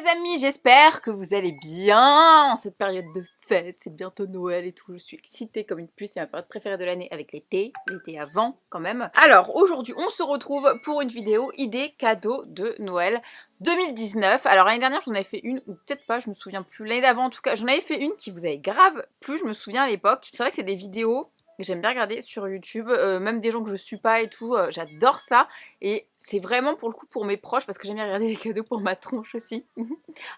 les amis, j'espère que vous allez bien en cette période de fête, c'est bientôt Noël et tout, je suis excitée comme une puce, c'est ma période préférée de l'année avec l'été avant quand même. Alors aujourd'hui on se retrouve pour une vidéo idée cadeau de Noël 2019. Alors l'année dernière j'en avais fait une, ou peut-être pas, je me souviens plus, l'année d'avant en tout cas, j'en avais fait une qui vous avait grave plu, je me souviens à l'époque. C'est vrai que c'est des vidéos que j'aime bien regarder sur YouTube, même des gens que je suis pas et tout, j'adore ça. Et c'est vraiment pour le coup pour mes proches, parce que j'aime bien regarder des cadeaux pour ma tronche aussi,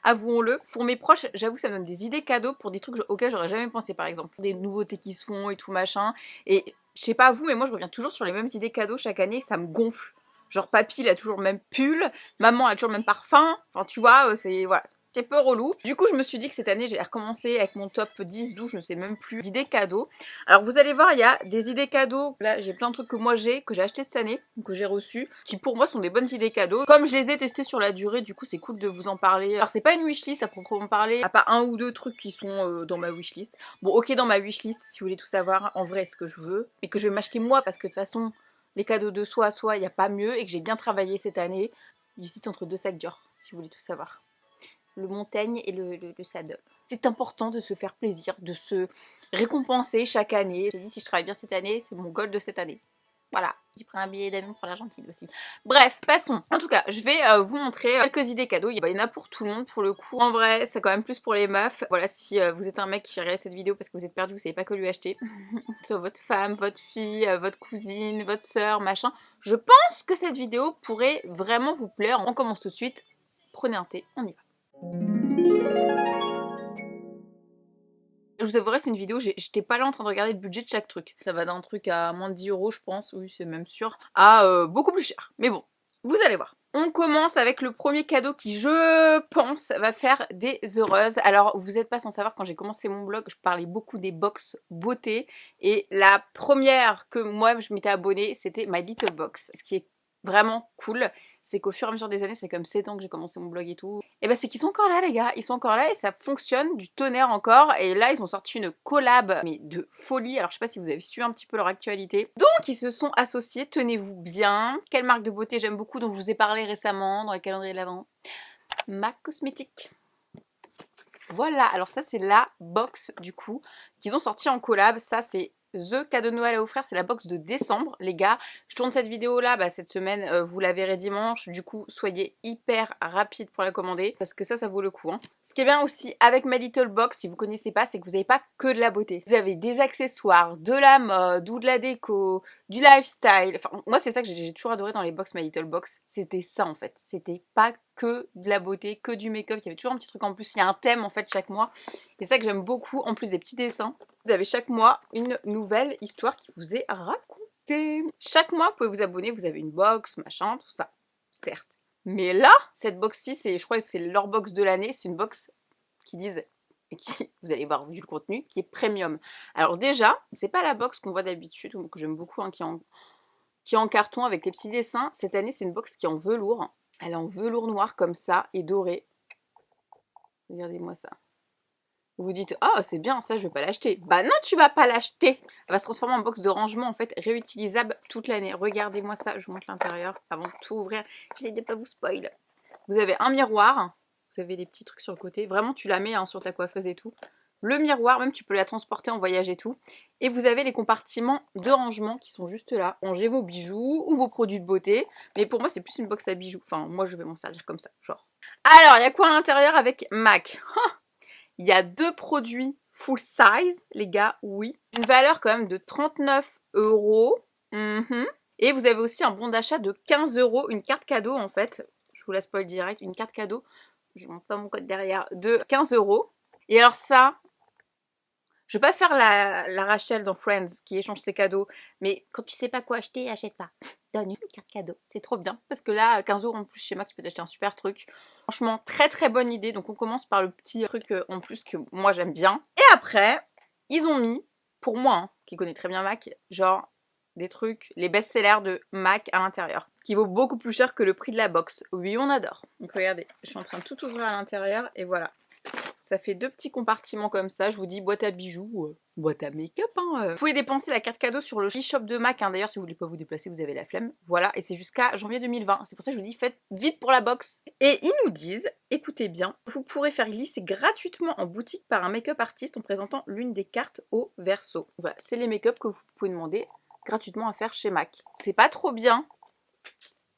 avouons-le. Pour mes proches, j'avoue ça me donne des idées cadeaux pour des trucs auxquels j'aurais jamais pensé, par exemple des nouveautés qui se font et tout machin. Et je sais pas vous, mais moi je reviens toujours sur les mêmes idées cadeaux chaque année, ça me gonfle. Genre papy il a toujours le même pull, maman a toujours le même parfum, enfin tu vois, c'est voilà. C'est un peu relou. Du coup, je me suis dit que cette année, j'allais recommencer avec mon top 10, 12, je ne sais même plus, d'idées cadeaux. Alors, vous allez voir, il y a des idées cadeaux. Là, j'ai plein de trucs que moi j'ai, que j'ai acheté cette année, que j'ai reçus, qui pour moi sont des bonnes idées cadeaux. Comme je les ai testés sur la durée, du coup, c'est cool de vous en parler. Alors, c'est pas une wishlist à proprement parler, à part un ou deux trucs qui sont dans ma wishlist. Bon, ok, dans ma wishlist, si vous voulez tout savoir, en vrai, ce que je veux, mais que je vais m'acheter moi, parce que de toute façon, les cadeaux de soi à soi, il n'y a pas mieux, et que j'ai bien travaillé cette année. J'hésite entre deux sacs Dior, si vous voulez tout savoir. Le Montaigne et le Saddle. C'est important de se faire plaisir, de se récompenser chaque année. J'ai dit si je travaille bien cette année, c'est mon goal de cette année. Voilà, j'ai pris un billet d'avion pour l'Argentine aussi. Bref, passons. En tout cas, je vais vous montrer quelques idées cadeaux. Il y en a pour tout le monde pour le coup. En vrai, c'est quand même plus pour les meufs. Voilà, si vous êtes un mec qui regarde cette vidéo parce que vous êtes perdu, vous savez pas que lui acheter. Soit votre femme, votre fille, votre cousine, votre soeur, machin. Je pense que cette vidéo pourrait vraiment vous plaire. On commence tout de suite. Prenez un thé, on y va. Je vous avouerai, c'est une vidéo, j'étais pas là en train de regarder le budget de chaque truc. Ça va d'un truc à moins de 10 € je pense, oui c'est même sûr, à beaucoup plus cher. Mais bon, vous allez voir. On commence avec le premier cadeau qui, je pense, va faire des heureuses. Alors, vous n'êtes pas sans savoir, quand j'ai commencé mon blog, je parlais beaucoup des box beauté. Et la première que moi, je m'étais abonnée, c'était My Little Box. Ce qui est vraiment cool, c'est qu'au fur et à mesure des années, c'est comme 7 ans que j'ai commencé mon blog et tout, et ben c'est qu'ils sont encore là les gars, ils sont encore là et ça fonctionne du tonnerre encore. Et là ils ont sorti une collab mais de folie, alors je sais pas si vous avez suivi un petit peu leur actualité. Donc ils se sont associés, tenez-vous bien. Quelle marque de beauté j'aime beaucoup, dont je vous ai parlé récemment dans les calendriers de l'Avent? MAC Cosmétique. Voilà, alors ça c'est la box du coup qu'ils ont sorti en collab. Ça c'est The cadeau de Noël à offrir, c'est la box de décembre les gars. Je tourne cette vidéo là cette semaine, vous la verrez dimanche, du coup soyez hyper rapide pour la commander parce que ça vaut le coup hein. Ce qui est bien aussi avec My Little Box, si vous connaissez pas, c'est que vous n'avez pas que de la beauté. Vous avez des accessoires, de la mode ou de la déco, du lifestyle. Enfin moi c'est ça que j'ai toujours adoré dans les box My Little Box, c'était ça en fait. C'était pas que de la beauté, que du make-up, il y avait toujours un petit truc en plus, il y a un thème en fait chaque mois. Et ça que j'aime beaucoup, en plus des petits dessins. Vous avez chaque mois une nouvelle histoire qui vous est racontée. Chaque mois, vous pouvez vous abonner, vous avez une box, machin, tout ça. Certes. Mais là, cette box-ci, je crois que c'est leur box de l'année, c'est une box qui disent, et qui, vous allez voir vu le contenu, qui est premium. Alors déjà, c'est pas la box qu'on voit d'habitude, que j'aime beaucoup, hein, qui est en carton avec les petits dessins. Cette année, c'est une box qui est en velours. Elle est en velours noir comme ça, et doré. Regardez-moi ça. Vous vous dites, ah c'est bien, ça je vais pas l'acheter. Bah non, tu vas pas l'acheter. Elle va se transformer en box de rangement en fait réutilisable toute l'année. Regardez-moi ça, je vous montre l'intérieur avant de tout ouvrir. J'essaie de pas vous spoil. Vous avez un miroir, vous avez les petits trucs sur le côté. Vraiment, tu la mets hein, sur ta coiffeuse et tout. Le miroir, même tu peux la transporter en voyage et tout. Et vous avez les compartiments de rangement qui sont juste là. Rangez vos bijoux ou vos produits de beauté. Mais pour moi, c'est plus une box à bijoux. Enfin, moi, je vais m'en servir comme ça, genre. Alors, il y a quoi à l'intérieur avec MAC? Il y a 2 produits full size, les gars, oui. Une valeur quand même de 39 €. Et vous avez aussi un bon d'achat de 15 €, une carte cadeau en fait. Je vous la spoil direct, une carte cadeau. Je ne montre pas mon code derrière, de 15 €. Et alors ça, je vais pas faire la Rachel dans Friends qui échange ses cadeaux, mais quand tu sais pas quoi acheter, achète pas. Donne une carte cadeau, c'est trop bien. Parce que là, 15 € en plus chez Mac, tu peux t'acheter un super truc. Franchement, très très bonne idée. Donc on commence par le petit truc en plus que moi j'aime bien. Et après, ils ont mis, pour moi, hein, qui connais très bien Mac, genre des trucs, les best-sellers de Mac à l'intérieur, qui vaut beaucoup plus cher que le prix de la box. Oui, on adore. Donc regardez, je suis en train de tout ouvrir à l'intérieur et voilà. Ça fait 2 petits compartiments comme ça. Je vous dis boîte à bijoux, boîte à make-up. Vous pouvez dépenser la carte cadeau sur le e-shop de MAC. D'ailleurs, si vous voulez pas vous déplacer, vous avez la flemme. Voilà, et c'est jusqu'à janvier 2020. C'est pour ça que je vous dis, faites vite pour la box. Et ils nous disent, écoutez bien, vous pourrez faire glisser gratuitement en boutique par un make-up artiste en présentant l'une des cartes au verso. Voilà, c'est les make-up que vous pouvez demander gratuitement à faire chez MAC. C'est pas trop bien.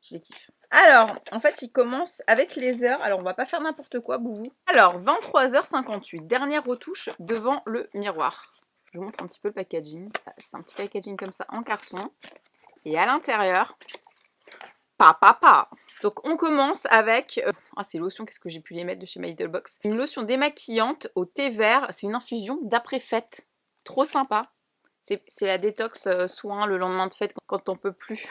Je les kiffe. Alors, en fait, il commence avec les heures. Alors, on va pas faire n'importe quoi, boubou. Alors, 23h58, dernière retouche devant le miroir. Je vous montre un petit peu le packaging. C'est un petit packaging comme ça en carton. Et à l'intérieur, pa. Donc, on commence avec... c'est lotion, qu'est-ce que j'ai pu les mettre de chez My Little Box. Une lotion démaquillante au thé vert. C'est une infusion d'après-fête. Trop sympa. C'est la détox soin le lendemain de fête quand on peut plus.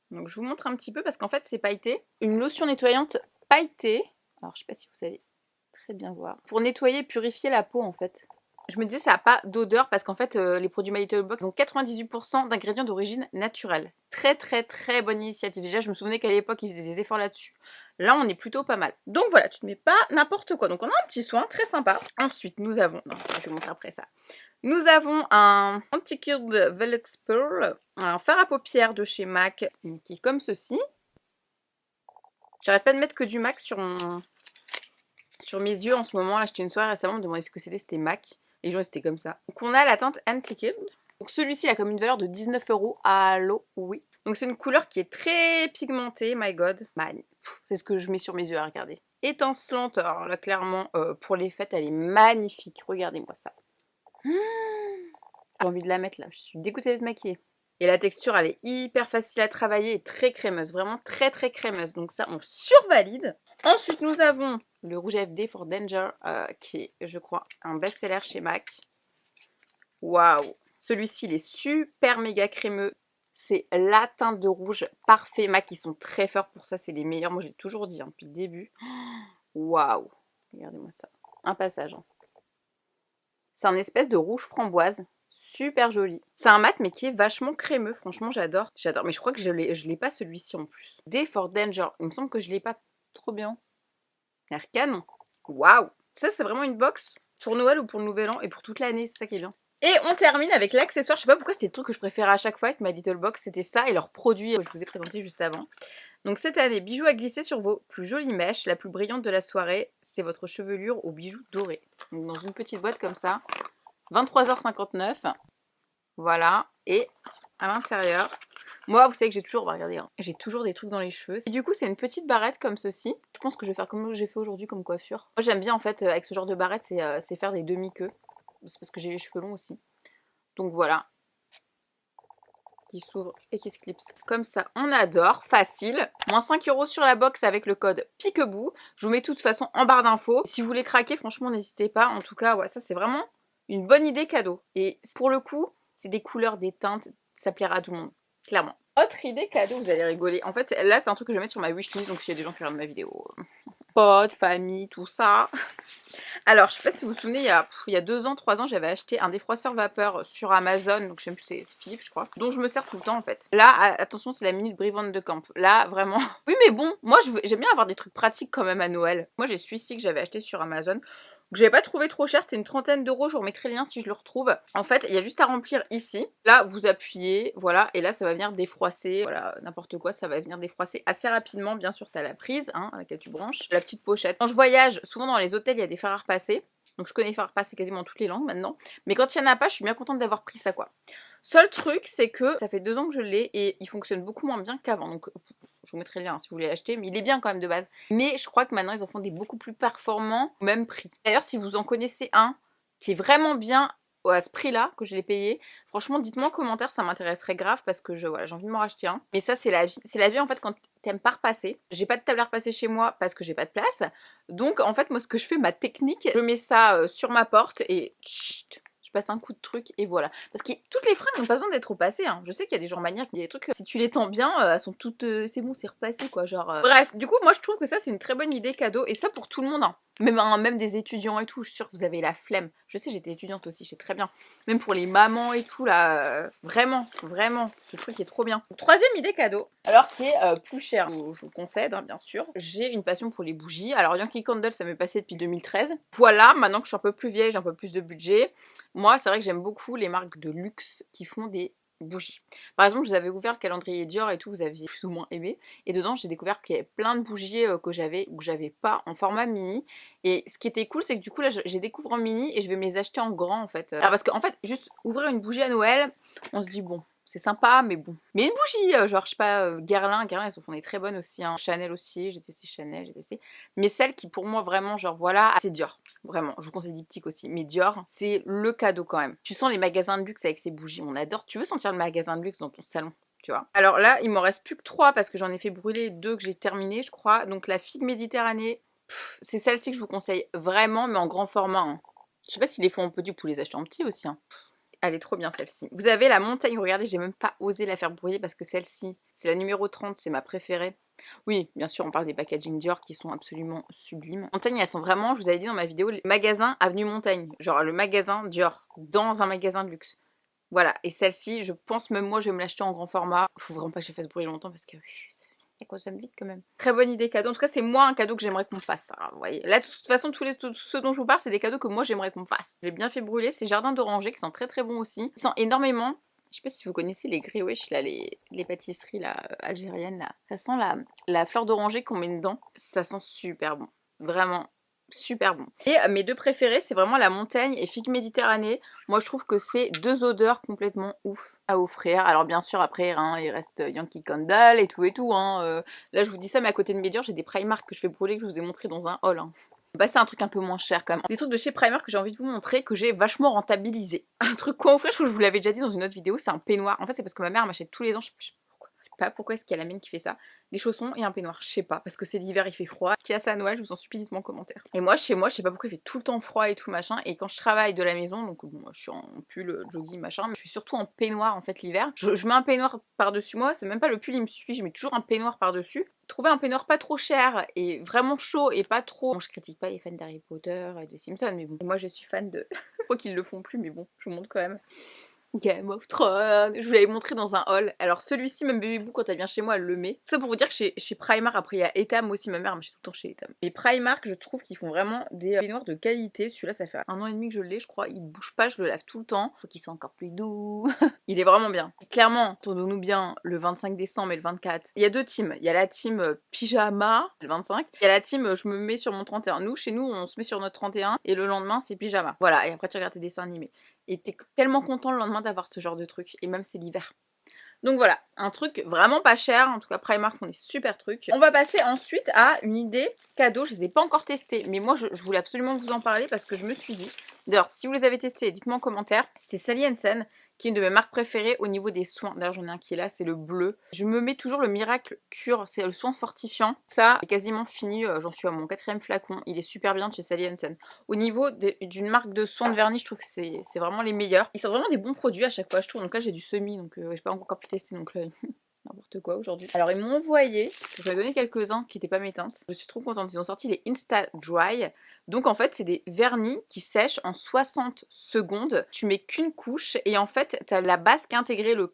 Donc je vous montre un petit peu parce qu'en fait c'est pailleté. Une lotion nettoyante pailletée. Alors je sais pas si vous allez très bien voir. Pour nettoyer et purifier la peau en fait. Je me disais ça n'a pas d'odeur parce qu'en fait les produits My Little Box ont 98% d'ingrédients d'origine naturelle. Très bonne initiative. Déjà je me souvenais qu'à l'époque ils faisaient des efforts là-dessus. Là on est plutôt pas mal. Donc voilà, tu ne mets pas n'importe quoi. Donc on a un petit soin très sympa. Ensuite nous avons... Non, je vais vous montrer après ça. Nous avons un Anti-Killed Velux Pearl, un fard à paupières de chez MAC, qui est comme ceci. J'arrête pas de mettre que du MAC sur mes yeux en ce moment. Là, j'étais une soirée récemment, on me demandait ce que c'était MAC. Et les gens, c'était comme ça. Donc on a la teinte Anti-Killed. Donc celui-ci, il a comme une valeur de 19 €. Allô, oui. Donc c'est une couleur qui est très pigmentée, my god. C'est ce que je mets sur mes yeux à regarder. Étincelante, alors là, clairement, pour les fêtes, elle est magnifique. Regardez-moi ça. J'ai envie de la mettre là, je suis dégoûtée d'être maquillée. Et la texture elle est hyper facile à travailler et très crémeuse, vraiment très crémeuse. Donc ça on survalide. Ensuite nous avons le rouge FD for Danger qui est je crois un best-seller chez MAC. Waouh. Celui-ci il est super méga crémeux. C'est la teinte de rouge parfait. MAC ils sont très forts pour ça, c'est les meilleurs. Moi je l'ai toujours dit depuis le début. Waouh. Regardez-moi ça. Un passage. C'est un espèce de rouge framboise, super joli. C'est un mat mais qui est vachement crémeux, franchement j'adore. J'adore, mais je crois que je l'ai pas celui-ci en plus. Day for Danger, il me semble que je l'ai pas. Trop bien. L'air canon. Waouh. Ça c'est vraiment une box pour Noël ou pour le Nouvel An et pour toute l'année, c'est ça qui est bien. Et on termine avec l'accessoire, je sais pas pourquoi c'est le truc que je préférais à chaque fois avec ma Little Box, c'était ça et leurs produits que je vous ai présenté juste avant. Donc cette année, bijoux à glisser sur vos plus jolies mèches, la plus brillante de la soirée, c'est votre chevelure aux bijoux dorés. Donc dans une petite boîte comme ça, 23h59, voilà, et à l'intérieur, moi vous savez que j'ai toujours, regardez, j'ai toujours des trucs dans les cheveux. Et du coup c'est une petite barrette comme ceci, je pense que je vais faire comme j'ai fait aujourd'hui comme coiffure. Moi j'aime bien en fait avec ce genre de barrette, c'est faire des demi-queues, c'est parce que j'ai les cheveux longs aussi. Donc voilà. Qui s'ouvre et qui se clipse comme ça, on adore, facile. Moins 5 € sur la box avec le code Piquebou. Je vous mets de toute façon en barre d'infos. Si vous voulez craquer, franchement, n'hésitez pas. En tout cas, ouais, ça c'est vraiment une bonne idée cadeau. Et pour le coup, c'est des couleurs, des teintes, ça plaira à tout le monde, clairement. Autre idée cadeau, vous allez rigoler. En fait, là, c'est un truc que je vais mettre sur ma wishlist, donc s'il y a des gens qui regardent ma vidéo, potes, famille, tout ça. Alors, je sais pas si vous vous souvenez, il y a 2 ans, 3 ans, j'avais acheté un défroisseur vapeur sur Amazon, donc je sais même plus, c'est Philips, je crois, dont je me sers tout le temps en fait. Là, attention, c'est la minute Brivante de Camp. Là, vraiment. Oui, mais bon, moi, j'aime bien avoir des trucs pratiques quand même à Noël. Moi, j'ai celui-ci que j'avais acheté sur Amazon. Que j'avais pas trouvé trop cher, c'était une 30aine d'euros, je vous remettrai le lien si je le retrouve. En fait, il y a juste à remplir ici. Là, vous appuyez, voilà, et là, ça va venir défroisser, voilà, n'importe quoi, ça va venir défroisser assez rapidement. Bien sûr, t'as la prise, à laquelle tu branches, la petite pochette. Quand je voyage, souvent dans les hôtels, il y a des fers à repasser. Donc je connais les fers à repasser quasiment dans toutes les langues maintenant. Mais quand il n'y en a pas, je suis bien contente d'avoir pris ça, quoi. Seul truc, c'est que ça fait 2 ans que je l'ai et il fonctionne beaucoup moins bien qu'avant. Donc je vous mettrai le lien si vous voulez l'acheter, mais il est bien quand même de base. Mais je crois que maintenant ils en font des beaucoup plus performants au même prix. D'ailleurs, si vous en connaissez un qui est vraiment bien à ce prix-là, que je l'ai payé, franchement, dites-moi en commentaire, ça m'intéresserait grave parce que voilà, j'ai envie de m'en racheter un. Mais ça, c'est la vie. C'est la vie en fait quand t'aimes pas repasser. J'ai pas de table à repasser chez moi parce que j'ai pas de place. Donc en fait, moi, ce que je fais, ma technique, je mets ça sur ma porte et chut, je passe un coup de truc et voilà. Parce que toutes les fringues n'ont pas besoin d'être repassées. Hein. Je sais qu'il y a des gens maniaques, il y a des trucs, si tu les tends bien, elles sont toutes, c'est bon, c'est repassé quoi. Genre. Bref, du coup, moi je trouve que ça c'est une très bonne idée cadeau et ça pour tout le monde. Hein. Même des étudiants et tout, je suis sûre que vous avez la flemme. Je sais, j'étais étudiante aussi, je sais très bien. Même pour les mamans et tout, là, vraiment, ce truc est trop bien. Troisième idée cadeau, alors qui est plus cher, je vous concède, hein, bien sûr. J'ai une passion pour les bougies. Alors Yankee Candle, ça m'est passé depuis 2013. Voilà, maintenant que je suis un peu plus vieille, j'ai un peu plus de budget. Moi, c'est vrai que j'aime beaucoup les marques de luxe qui font des bougies. Par exemple, je vous avais ouvert le calendrier Dior et tout, vous aviez plus ou moins aimé. Et dedans, j'ai découvert qu'il y avait plein de bougies que j'avais ou que j'avais pas en format mini. Et ce qui était cool, c'est que du coup, là, j'ai découvert en mini et je vais me les acheter en grand en fait. Alors, parce qu'en fait, juste ouvrir une bougie à Noël, on se dit bon. C'est sympa, mais bon. Mais une bougie, genre, je sais pas, Guerlain, elles en font des très bonnes aussi. Hein. Chanel aussi, j'ai testé Chanel, j'ai testé. Mais celle qui, pour moi, vraiment, genre, voilà, c'est Dior. Vraiment, je vous conseille Diptyque aussi. Mais Dior, c'est le cadeau quand même. Tu sens les magasins de luxe avec ces bougies, on adore. Tu veux sentir le magasin de luxe dans ton salon, tu vois. Alors là, il m'en reste plus que 3 parce que j'en ai fait brûler 2 que j'ai terminé, je crois. Donc la figue Méditerranée, c'est celle-ci que je vous conseille vraiment, mais en grand format. Hein. Je sais pas s'ils les font en petit, vous pouvez les acheter en petit aussi. Hein. Elle est trop bien celle-ci. Vous avez la montagne, regardez, j'ai même pas osé la faire brouiller parce que celle-ci, c'est la numéro 30, c'est ma préférée. Oui, bien sûr, on parle des packaging Dior qui sont absolument sublimes. Montaigne, elles sont vraiment, je vous avais dit dans ma vidéo, les magasins Avenue Montaigne. Genre le magasin Dior, dans un magasin de luxe. Voilà, et celle-ci, je pense même moi, je vais me l'acheter en grand format. Faut vraiment pas que je fasse brûler longtemps parce que ça consomme vite quand même. Très bonne idée cadeau. En tout cas, c'est moi un cadeau que j'aimerais qu'on me fasse. Hein, vous voyez. Là, de toute façon, tous ceux dont je vous parle, c'est des cadeaux que moi j'aimerais qu'on me fasse. J'ai bien fait brûler. C'est Jardin d'Oranger qui sont très très bons aussi. Ils sont énormément. Je sais pas si vous connaissez les Greenwich, là, les pâtisseries là, algériennes. Là. Ça sent la fleur d'oranger qu'on met dedans. Ça sent super bon. Vraiment. Super bon. Et mes 2 préférés, c'est vraiment la montagne et figue Méditerranée. Moi, je trouve que c'est 2 odeurs complètement ouf à offrir. Alors, bien sûr, après, hein, il reste Yankee Candle et tout. Hein. Là, je vous dis ça, mais à côté de mes Dior, j'ai des Primark que je fais brûler, que je vous ai montré dans un haul. Hein. Bah, c'est un truc un peu moins cher quand même. Des trucs de chez Primark que j'ai envie de vous montrer, que j'ai vachement rentabilisé. Un truc quoi offrir, je trouve que je vous l'avais déjà dit dans une autre vidéo, c'est un peignoir. En fait, c'est parce que ma mère m'achète tous les ans, je sais pas pourquoi est-ce qu'il y a la mienne qui fait ça. Des chaussons et un peignoir, je sais pas, parce que c'est l'hiver, il fait froid. Qui a ça à Noël, je vous en supplie, dites-moi en commentaire. Et moi, chez moi, je sais pas pourquoi il fait tout le temps froid et tout machin. Et quand je travaille de la maison, donc bon, je suis en pull, jogging, machin, mais je suis surtout en peignoir en fait l'hiver. Je mets un peignoir par-dessus moi, c'est même pas le pull, il me suffit, je mets toujours un peignoir par-dessus. Trouver un peignoir pas trop cher et vraiment chaud et pas trop. Bon, je critique pas les fans d'Harry Potter et de Simpson, mais bon. Et moi, je suis fan de. Je crois qu'ils le font plus, mais bon, je vous montre quand même. Game of Thrones, je vous l'avais montré dans un haul. Alors celui-ci, même Baby Boo, quand elle vient chez moi, elle le met. Tout ça pour vous dire que chez Primark, après il y a Etam aussi, ma mère m'achète tout le temps chez Etam. Et Primark, je trouve qu'ils font vraiment des peignoirs de qualité. Celui-là, ça fait 1 an et demi que je l'ai, je crois. Il bouge pas, je le lave tout le temps. Faut qu'il soit encore plus doux. Il est vraiment bien. Clairement, tournons-nous bien le 25 décembre et le 24. Il y a 2 teams. Il y a la team pyjama, le 25. Il y a la team je me mets sur mon 31. Nous, chez nous, on se met sur notre 31 et le lendemain, c'est pyjama. Voilà, et après tu regardes tes dessins animés. Et t'es tellement content le lendemain d'avoir ce genre de truc. Et même c'est l'hiver. Donc voilà, un truc vraiment pas cher. En tout cas, Primark font des super trucs. On va passer ensuite à une idée cadeau. Je les ai pas encore testées. Mais moi, je voulais absolument vous en parler parce que je me suis dit... D'ailleurs, si vous les avez testés, dites-moi en commentaire. C'est Sally Hansen, qui est une de mes marques préférées au niveau des soins. D'ailleurs, j'en ai un qui est là, c'est le bleu. Je me mets toujours le Miracle Cure, c'est le soin fortifiant. Ça est quasiment fini, j'en suis à mon 4e flacon. Il est super bien de chez Sally Hansen. Au niveau d'une marque de soins de vernis, je trouve que c'est vraiment les meilleurs. Ils sortent vraiment des bons produits à chaque fois, je trouve. Donc là, j'ai du semi, donc j'ai pas encore pu tester, donc là... N'importe quoi aujourd'hui. Alors ils m'ont envoyé, je vais donner quelques-uns qui n'étaient pas mes teintes. Je suis trop contente, ils ont sorti les Insta Dry. Donc en fait c'est des vernis qui sèchent en 60 secondes. Tu mets qu'une couche et en fait t'as la base qui est intégrée, le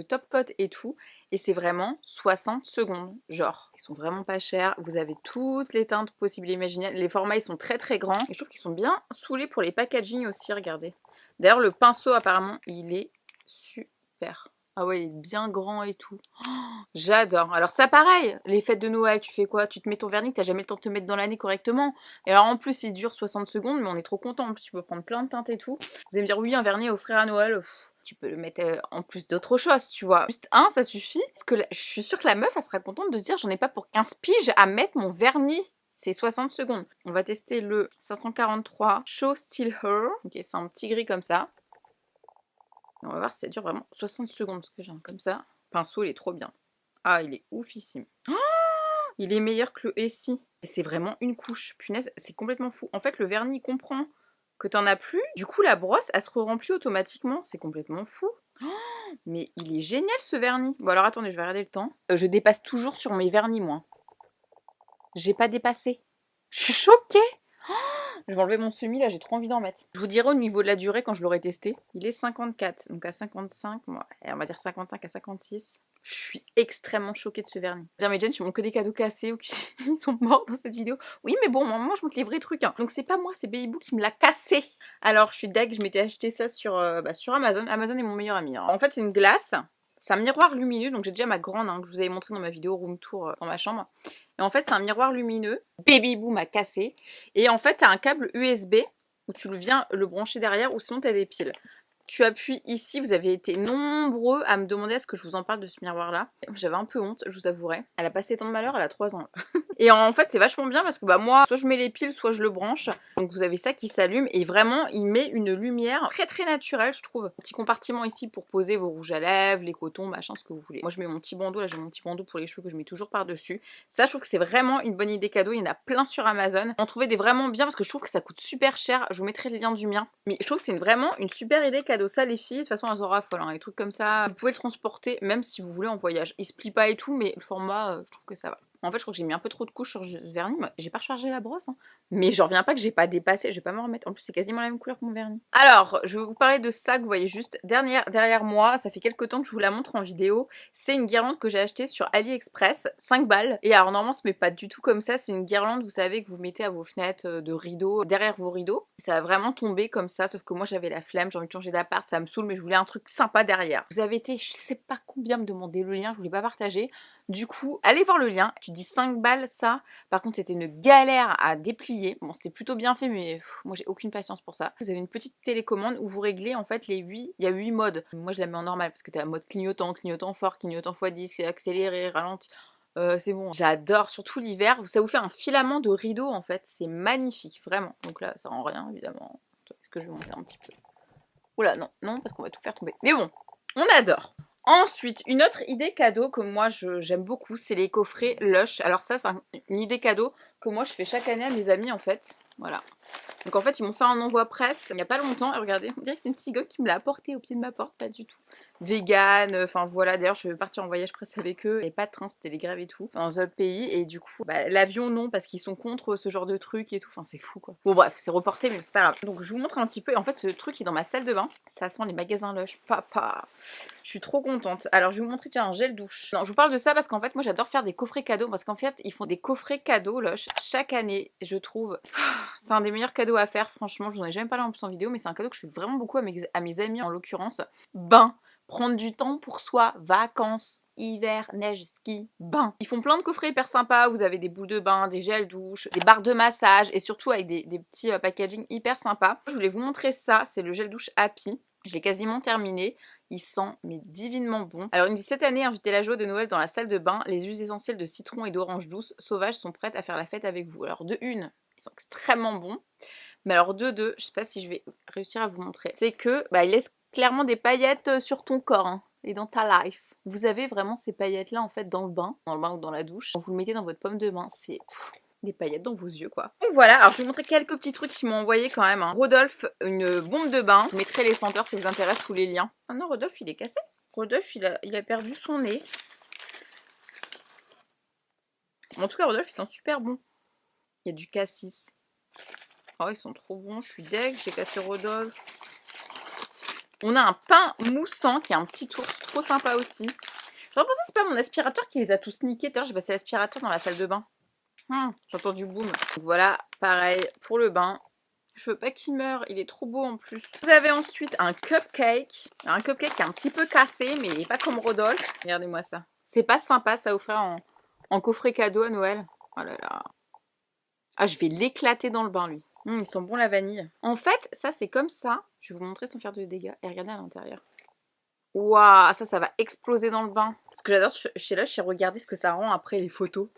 top coat et tout. Et c'est vraiment 60 secondes, genre. Ils sont vraiment pas chers, vous avez toutes les teintes possibles et imaginables. Les formats ils sont très très grands. Et je trouve qu'ils sont bien saoulés pour les packaging aussi, regardez. D'ailleurs le pinceau apparemment il est super. Ah ouais, il est bien grand et tout. Oh, j'adore. Alors ça pareil, les fêtes de Noël, tu fais quoi? Tu te mets ton vernis que t'as jamais le temps de te mettre dans l'année correctement. Et alors en plus il dure 60 secondes, mais on est trop content. En plus tu peux prendre plein de teintes et tout. Vous allez me dire oui, un vernis à offrir à Noël. Tu peux le mettre en plus d'autres choses, tu vois. Juste un, ça suffit. Parce que je suis sûre que la meuf, elle sera contente de se dire j'en ai pas pour 15 piges à mettre mon vernis. C'est 60 secondes. On va tester le 543 Show Still Her. Ok, c'est un petit gris comme ça. On va voir si ça dure vraiment 60 secondes, parce que j'ai un comme ça. Pinceau, il est trop bien. Ah, il est oufissime. Oh, il est meilleur que le Essie. Et c'est vraiment une couche. Punaise, c'est complètement fou. En fait, le vernis comprend que t'en as plus. Du coup, la brosse, elle se remplit automatiquement. C'est complètement fou. Oh, mais il est génial, ce vernis. Bon, alors attendez, je vais regarder le temps. Je dépasse toujours sur mes vernis, moi. J'ai pas dépassé. Je suis choquée. Je vais enlever mon semi là, j'ai trop envie d'en mettre. Je vous dirai au niveau de la durée quand je l'aurai testé. Il est 54, donc à 55, on va dire 55 à 56. Je suis extrêmement choquée de ce vernis. Dire mais Jen, tu montres que des cadeaux cassés ou qu'ils sont morts dans cette vidéo. Oui mais bon, moi je montre les vrais trucs. Hein. Donc c'est pas moi, c'est Baby Boo qui me l'a cassé. Alors je suis deg, je m'étais acheté ça sur Amazon. Amazon est mon meilleur ami. Hein. En fait c'est une glace. C'est un miroir lumineux, donc j'ai déjà ma grande que je vous avais montré dans ma vidéo room tour dans ma chambre. Et en fait c'est un miroir lumineux, Baby Boo m'a cassé. Et en fait t'as un câble USB où tu viens le brancher derrière ou sinon t'as des piles. Tu appuies ici, vous avez été nombreux à me demander est-ce que je vous en parle de ce miroir là. J'avais un peu honte, je vous avouerai. Elle a passé tant de malheur, elle a 3 ans. Et en fait c'est vachement bien parce que bah moi, soit je mets les piles, soit je le branche. Donc vous avez ça qui s'allume et vraiment il met une lumière très très naturelle je trouve. Un petit compartiment ici pour poser vos rouges à lèvres, les cotons, machin, ce que vous voulez. Moi je mets mon petit bandeau, là j'ai mon petit bandeau pour les cheveux que je mets toujours par dessus. Ça je trouve que c'est vraiment une bonne idée cadeau, il y en a plein sur Amazon. En trouver des vraiment bien parce que je trouve que ça coûte super cher. Je vous mettrai le lien du mien. Mais je trouve que c'est vraiment une super idée cadeau. Ça les filles, de toute façon elles en raffolent, hein, les trucs comme ça. Vous pouvez le transporter même si vous voulez en voyage. Il se plie pas et tout mais le format je trouve que ça va. En fait je crois que j'ai mis un peu trop de couches sur ce vernis. J'ai pas rechargé la brosse hein. Mais je reviens pas que j'ai pas dépassé, je vais pas m'en remettre. En plus c'est quasiment la même couleur que mon vernis. Alors je vais vous parler de ça que vous voyez juste derrière moi. Ça fait quelques temps que je vous la montre en vidéo. C'est une guirlande que j'ai achetée sur AliExpress, 5 balles. Et alors normalement ça se met pas du tout comme ça. C'est une guirlande vous savez que vous mettez à vos fenêtres de rideaux, derrière vos rideaux. Ça va vraiment tomber comme ça, sauf que moi j'avais la flemme, j'ai envie de changer d'appart, ça me saoule mais je voulais un truc sympa derrière. Vous avez été je sais pas combien me demander le lien, je voulais pas partager. Du coup, allez voir le lien. Tu dis 5 balles ça. Par contre, c'était une galère à déplier. Bon, c'était plutôt bien fait, mais moi j'ai aucune patience pour ça. Vous avez une petite télécommande où vous réglez en fait les 8. Il y a 8 modes. Moi je la mets en normal parce que t'as un mode clignotant, clignotant fort, clignotant x10, accéléré, ralenti. C'est bon. J'adore, surtout l'hiver. Ça vous fait un filament de rideau en fait. C'est magnifique, vraiment. Donc là, ça rend rien évidemment. Est-ce que je vais monter un petit peu? Oula, non, non, parce qu'on va tout faire tomber. Mais bon, on adore. Ensuite, une autre idée cadeau que moi j'aime beaucoup, c'est les coffrets Lush. Alors ça, c'est une idée cadeau que moi je fais chaque année à mes amis en fait. Voilà. Donc en fait, ils m'ont fait un envoi presse il n'y a pas longtemps. Et regardez, on dirait que c'est une cigogne qui me l'a apporté au pied de ma porte. Pas du tout. Vegan, enfin voilà. D'ailleurs, je vais partir en voyage presse avec eux. Et pas de train, c'était les grèves et tout. Dans d'autres pays. Et du coup, bah, l'avion non, parce qu'ils sont contre ce genre de truc et tout. Enfin, c'est fou quoi. Bon, bref, c'est reporté, mais c'est pas grave. Donc je vous montre un petit peu. Et en fait, ce truc est dans ma salle de bain. Ça sent les magasins Lush. Papa. Je suis trop contente. Alors, je vais vous montrer déjà un gel douche. Non, je vous parle de ça parce qu'en fait, moi, j'adore faire des coffrets cadeaux. Parce qu'en fait, ils font des coffrets cadeaux Lush chaque année, je trouve. C'est un des meilleurs cadeaux à faire, franchement. Je vous en ai jamais parlé en plus en vidéo, mais c'est un cadeau que je fais vraiment beaucoup à mes amis en l'occurrence. Bain. Prendre du temps pour soi, vacances, hiver, neige, ski, bain. Ils font plein de coffrets hyper sympas, vous avez des boules de bain, des gels douche, des barres de massage et surtout avec des petits packaging hyper sympas. Je voulais vous montrer ça, c'est le gel douche Happy. Je l'ai quasiment terminé. Il sent mais divinement bon. Alors il me dit cette année, invitez la joie de Noël dans la salle de bain. Les huiles essentielles de citron et d'orange douce sauvages sont prêtes à faire la fête avec vous. Alors de une, ils sont extrêmement bons. Mais alors de deux, je sais pas si je vais réussir à vous montrer. C'est que bah, il laisse clairement des paillettes sur ton corps hein, et dans ta life. Vous avez vraiment ces paillettes là en fait dans le bain ou dans la douche. Quand vous le mettez dans votre pomme de bain, c'est des paillettes dans vos yeux quoi. Donc voilà, alors je vais vous montrer quelques petits trucs qu'ils m'ont envoyé quand même. Hein. Rodolphe, une bombe de bain. Je mettrai les senteurs si ça vous intéresse sous les liens. Ah non, Rodolphe il est cassé. Rodolphe il a perdu son nez. En tout cas Rodolphe il sent super bon. Il y a du cassis. Oh ils sont trop bons, je suis deg, j'ai cassé Rodolphe. On a un pain moussant qui est un petit ours, trop sympa aussi. J'aurais pensé que c'est pas mon aspirateur qui les a tous niqués. D'ailleurs j'ai passé l'aspirateur dans la salle de bain. J'entends du boom. Donc voilà, pareil pour le bain. Je veux pas qu'il meure, il est trop beau en plus. Vous avez ensuite un cupcake. Un cupcake qui est un petit peu cassé, mais il est pas comme Rodolphe. Regardez-moi ça. C'est pas sympa, ça offrir en coffret cadeau à Noël. Oh là là. Ah, je vais l'éclater dans le bain, lui. Ils sont bons la vanille. En fait, ça c'est comme ça. Je vais vous montrer sans faire de dégâts. Et regardez à l'intérieur. Waouh, ça va exploser dans le bain. Ce que j'adore chez Lush, c'est regarder ce que ça rend après les photos.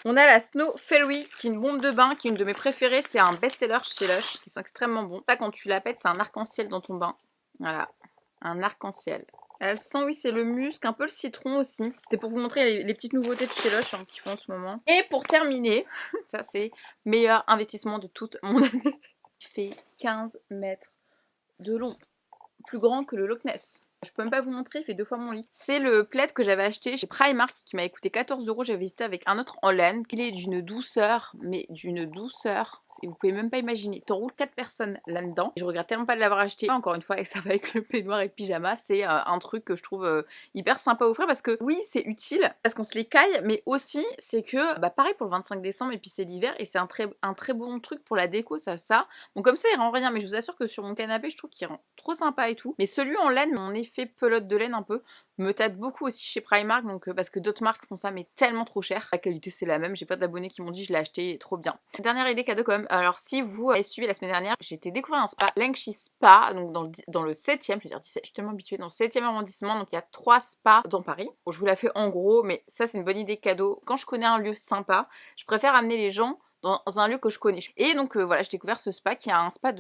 On a la Snow Fairy, qui est une bombe de bain, qui est une de mes préférées. C'est un best-seller chez Lush. Ils sont extrêmement bons. Ça, quand tu la pètes, c'est un arc-en-ciel dans ton bain. Voilà, un arc-en-ciel. Elle sent, oui, c'est le musc, un peu le citron aussi. C'était pour vous montrer les petites nouveautés de chez Lush hein, qu'ils font en ce moment. Et pour terminer, ça c'est meilleur investissement de toute mon année. Il fait 15 mètres de long. Plus grand que le Loch Ness. Je peux même pas vous montrer, il fait 2 fois mon lit. C'est le plaid que j'avais acheté chez Primark qui m'avait coûté 14 €. J'avais visité avec un autre en laine. Il est d'une douceur, mais d'une douceur. Vous pouvez même pas imaginer. T'enroules 4 personnes là-dedans. Je regrette tellement pas de l'avoir acheté. Encore une fois, ça va avec le peignoir et le pyjama. C'est un truc que je trouve hyper sympa à offrir parce que oui, c'est utile parce qu'on se les caille, mais aussi c'est que, pareil pour le 25 décembre et puis c'est l'hiver et c'est un très bon truc pour la déco, ça. Bon, comme ça, il rend rien, mais je vous assure que sur mon canapé, je trouve qu'il rend trop sympa et tout. Mais celui en laine, mon effet pelote de laine un peu, me tâte beaucoup aussi chez Primark, donc parce que d'autres marques font ça, mais tellement trop cher. La qualité, c'est la même. J'ai pas d'abonnés qui m'ont dit je l'ai acheté, il est trop bien. Dernière idée cadeau quand même. Alors, si vous avez suivi la semaine dernière, j'ai été découvrir un spa, Langshi Spa, donc dans le 7e, je veux dire 17, je suis tellement habituée, dans le 7e arrondissement, donc il y a 3 spas dans Paris. Bon, je vous la fais en gros, mais ça, c'est une bonne idée cadeau. Quand je connais un lieu sympa, je préfère amener les gens dans un lieu que je connais. Et donc voilà, j'ai découvert ce spa qui est un spa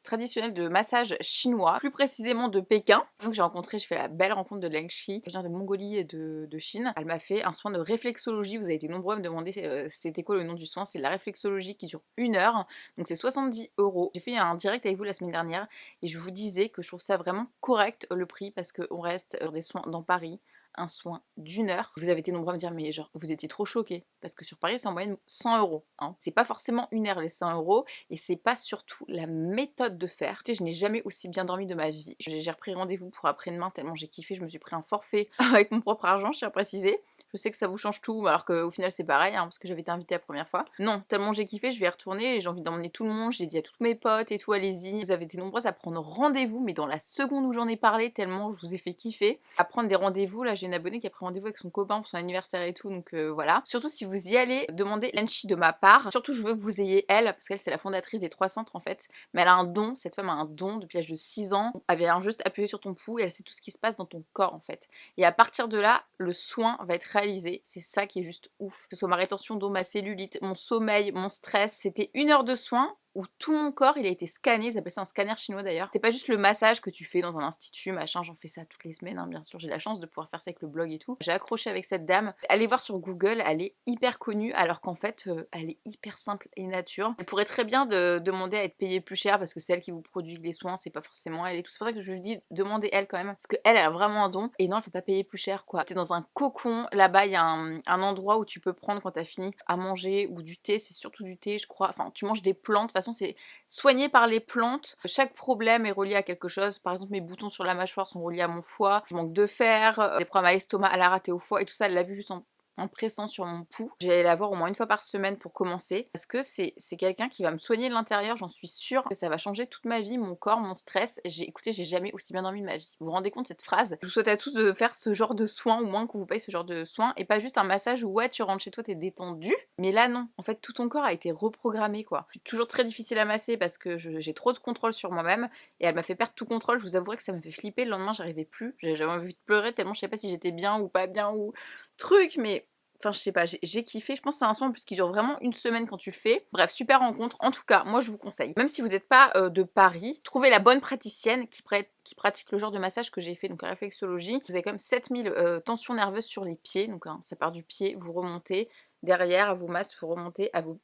traditionnel de massage chinois, plus précisément de Pékin. Donc j'ai fait la belle rencontre de Langshi, qui vient de Mongolie et de Chine. Elle m'a fait un soin de réflexologie. Vous avez été nombreux à me demander c'était quoi le nom du soin. C'est la réflexologie qui dure 1 heure. Donc c'est 70 €. J'ai fait un direct avec vous la semaine dernière et je vous disais que je trouve ça vraiment correct le prix parce qu'on reste sur des soins dans Paris. Un soin d'1 heure. Vous avez été nombreux à me dire mais genre vous étiez trop choqués parce que sur Paris c'est en moyenne 100 €. Hein. C'est pas forcément 1 heure les 100 € et c'est pas surtout la méthode de faire. Écoutez, je n'ai jamais aussi bien dormi de ma vie. J'ai repris rendez-vous pour après-demain tellement j'ai kiffé. Je me suis pris un forfait avec mon propre argent, je tiens à préciser. Je sais que ça vous change tout alors qu'au final c'est pareil parce que j'avais été invitée la première fois. Non, tellement j'ai kiffé, je vais y retourner et j'ai envie d'emmener tout le monde. Je l'ai dit à toutes mes potes et tout, allez-y. Vous avez été nombreuses à prendre rendez-vous mais dans la seconde où j'en ai parlé tellement je vous ai fait kiffer. À prendre des rendez-vous, là j'ai une abonnée qui a pris rendez-vous avec son copain pour son anniversaire et tout donc voilà. Surtout si vous y allez, demandez Langshi de ma part. Surtout je veux que vous ayez elle parce qu'elle c'est la fondatrice des 3 centres en fait. Mais elle a un don, cette femme a un don depuis l'âge de 6 ans. Elle vient juste appuyer sur ton pouls et elle sait tout ce qui se passe dans ton corps en fait. Et à partir de là, le soin va être réalisé. C'est ça qui est juste ouf. Que ce soit ma rétention d'eau, ma cellulite, mon sommeil, mon stress. C'était 1 heure de soin où tout mon corps il a été scanné, ils appellent ça un scanner chinois d'ailleurs. C'est pas juste le massage que tu fais dans un institut, machin, j'en fais ça toutes les semaines, bien sûr, j'ai la chance de pouvoir faire ça avec le blog et tout. J'ai accroché avec cette dame. Allez voir sur Google, elle est hyper connue alors qu'en fait elle est hyper simple et nature. Elle pourrait très bien demander à être payée plus cher parce que c'est elle qui vous produit les soins, c'est pas forcément elle et tout. C'est pour ça que je lui dis demandez elle quand même parce qu'elle a vraiment un don et non elle fait pas payer plus cher quoi. T'es dans un cocon, là-bas il y a un endroit où tu peux prendre quand t'as fini à manger ou du thé, c'est surtout du thé je crois, enfin tu manges des plantes, de toute façon c'est soigné par les plantes. Chaque problème est relié à quelque chose. Par exemple, mes boutons sur la mâchoire sont reliés à mon foie. Je manque de fer, des problèmes à l'estomac, à la rate et au foie et tout ça, elle l'a vu juste en pressant sur mon pouls. J'allais la voir au moins 1 fois par semaine pour commencer parce que c'est quelqu'un qui va me soigner de l'intérieur, j'en suis sûre que ça va changer toute ma vie, mon corps, mon stress. Écoutez, j'ai jamais aussi bien dormi de ma vie. Vous vous rendez compte de cette phrase? Je vous souhaite à tous de faire ce genre de soins, au moins que vous payez ce genre de soins et pas juste un massage où ouais tu rentres chez toi t'es détendu, mais là non, en fait tout ton corps a été reprogrammé quoi. Je suis toujours très difficile à masser parce que j'ai trop de contrôle sur moi-même et elle m'a fait perdre tout contrôle. Je vous avouerai que ça m'a fait flipper, le lendemain j'arrivais plus, j'avais envie de pleurer tellement je sais pas si j'étais bien ou pas bien ou truc, mais enfin, je sais pas, j'ai kiffé. Je pense que c'est un soin en plus qui dure vraiment 1 semaine quand tu le fais. Bref, super rencontre. En tout cas, moi je vous conseille. Même si vous n'êtes pas de Paris, trouvez la bonne praticienne qui pratique le genre de massage que j'ai fait, donc la réflexologie. Vous avez quand même 7000 tensions nerveuses sur les pieds. Donc ça part du pied, vous remontez. Derrière, elle vous masse, vous remontez, elle vous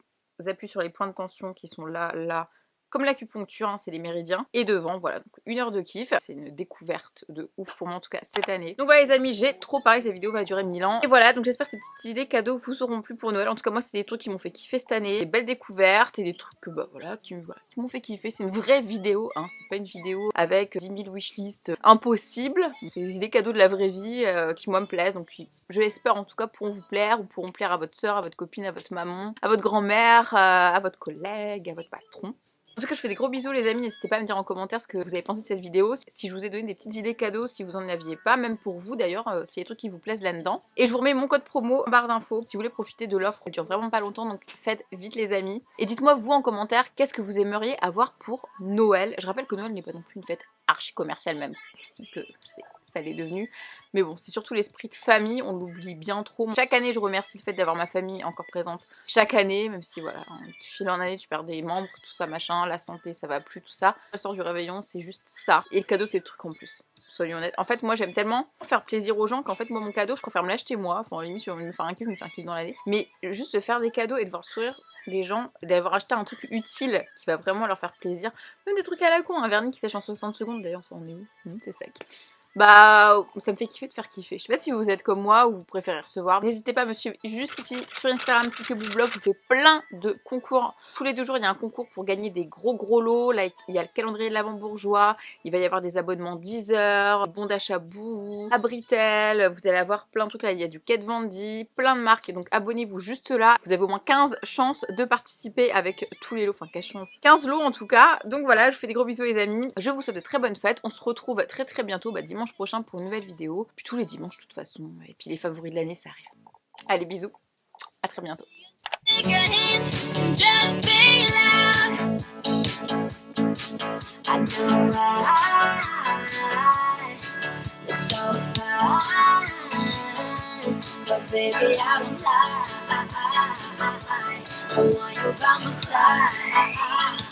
appuie sur les points de tension qui sont là, là. Comme l'acupuncture, c'est les méridiens. Et devant, voilà, donc 1 heure de kiff. C'est une découverte de ouf pour moi en tout cas cette année. Donc voilà les amis, j'ai trop parlé, cette vidéo va durer 1000 ans. Et voilà, donc j'espère que ces petites idées cadeaux vous auront plu pour Noël. En tout cas moi c'est des trucs qui m'ont fait kiffer cette année. Des belles découvertes et des trucs que voilà, qui m'ont fait kiffer. C'est une vraie vidéo, c'est pas une vidéo avec 10 000 wishlists impossibles. C'est des idées cadeaux de la vraie vie qui moi me plaisent. Donc je l'espère en tout cas pourront vous plaire ou pourront plaire à votre soeur, à votre copine, à votre maman, à votre grand-mère, à votre collègue, à votre patron. En tout cas, je fais des gros bisous les amis, n'hésitez pas à me dire en commentaire ce que vous avez pensé de cette vidéo, si je vous ai donné des petites idées cadeaux, si vous en aviez pas, même pour vous d'ailleurs, s'il y a des trucs qui vous plaisent là-dedans. Et je vous remets mon code promo en barre d'infos, si vous voulez profiter de l'offre, elle dure vraiment pas longtemps, donc faites vite les amis. Et dites-moi vous en commentaire, qu'est-ce que vous aimeriez avoir pour Noël. Je rappelle que Noël n'est pas non plus une fête archi commerciale même, si que ça l'est devenu. Mais bon, c'est surtout l'esprit de famille, on l'oublie bien trop. Chaque année, je remercie le fait d'avoir ma famille encore présente. Chaque année, même si voilà, tu files en année, tu perds des membres, tout ça, machin, la santé, ça va plus, tout ça. Le sort du réveillon, c'est juste ça. Et le cadeau, c'est le truc en plus. Soyons honnêtes. En fait, moi, j'aime tellement faire plaisir aux gens qu'en fait, moi, mon cadeau, je préfère me l'acheter moi. Enfin, limite, si j'ai envie de me faire un kiff, je me fais un kiff dans l'année. Mais juste de faire des cadeaux et de voir le sourire des gens, d'avoir acheté un truc utile qui va vraiment leur faire plaisir. Même des trucs à la con, un vernis qui sèche en 60 secondes, d'ailleurs, ça en est où c'est sec. bah ça me fait kiffer de faire kiffer. Je sais pas si vous êtes comme moi ou vous préférez recevoir. N'hésitez pas à me suivre juste ici sur Instagram, Peekaboo-Blog. Je vous fais plein de concours. Tous les 2 jours, il y a un concours pour gagner des gros lots. Là, il y a le calendrier de l'Avent bourgeois. Il va y avoir des abonnements Deezer, bons d'achat Boo, Abritel. Vous allez avoir plein de trucs là. Il y a du Ket Vendy, plein de marques. Donc abonnez-vous juste là. Vous avez au moins 15 chances de participer avec tous les lots. Enfin, 15 lots en tout cas. Donc voilà, je vous fais des gros bisous les amis. Je vous souhaite de très bonnes fêtes. On se retrouve très bientôt, dimanche prochain pour une nouvelle vidéo. Puis tous les dimanches de toute façon. Et puis les favoris de l'année, ça arrive. Allez, bisous. À très bientôt. Take a hint and just be loud. I know it's so fine, but baby I won't lie. I want you by my side.